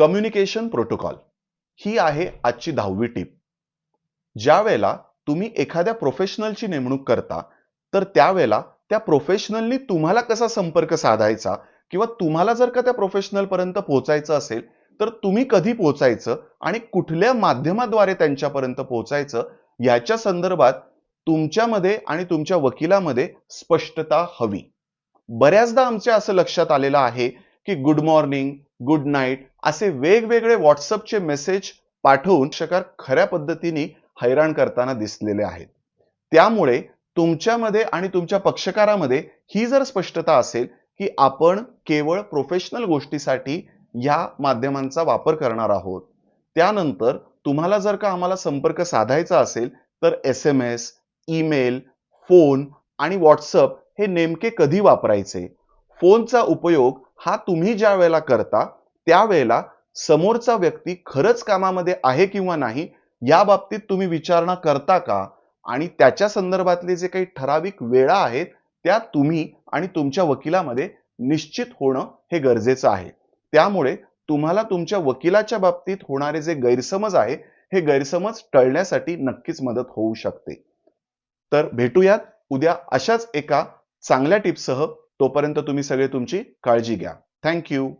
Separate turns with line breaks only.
Communication protocol ही आहे आजची 10वी टीप. ज्या वेळेला तुम्ही एखाद्या प्रोफेशनलची नेमणूक करता, तर त्यावेळेला त्या प्रोफेशनलनी तुम्हाला कसा संपर्क साधायचा किंवा तुम्हाला जर का त्या प्रोफेशनल पर्यंत पोहोचायचं असेल, तर तुम्ही कधी पोहोचायचं आणि कुठल्या माध्यमाद्वारे त्यांच्यापर्यंत पोहोचायचं याच्या संदर्भात तुमच्यामध्ये आणि तुमच्या वकिलामध्ये स्पष्टता हवी. बऱ्याचदा आमच्या असं लक्षात आलेलं आहे की गुड मॉर्निंग, गुड नाईट असे वेगवेगळे व्हॉट्सअपचे मेसेज पाठवून शिक्षकार खऱ्या पद्धतीने हैराण करताना दिसलेले आहेत. त्यामुळे तुमच्यामध्ये आणि तुमच्या पक्षकारामध्ये ही जर स्पष्टता असेल की आपण केवळ प्रोफेशनल गोष्टीसाठी या माध्यमांचा वापर करणार आहोत. त्यानंतर तुम्हाला जर का आम्हाला संपर्क साधायचा असेल तर SMS, ईमेल, फोन आणि व्हॉट्सअप हे नेमके कधी वापरायचे? फोनचा उपयोग हा तुम्ही ज्या वेळेला करता, त्यावेळेला समोरचा व्यक्ती खरंच कामामध्ये आहे किंवा नाही, या बाबतीत तुम्ही विचारणा करता का? आणि त्याच्या संदर्भातले जे काही ठराविक वेळा आहेत, त्या तुम्ही आणि तुमच्या वकिलामध्ये निश्चित होणं हे गरजेचं आहे. त्यामुळे तुम्हाला तुमच्या वकिलाच्या बाबतीत होणारे जे गैरसमज आहे, हे गैरसमज टळण्यासाठी नक्कीच मदत होऊ शकते. तर भेटूयात उद्या अशाच एका चांगल्या टिप्ससह. तोपर्यंत तुम्ही सगळे तुमची काळजी घ्या. Thank you.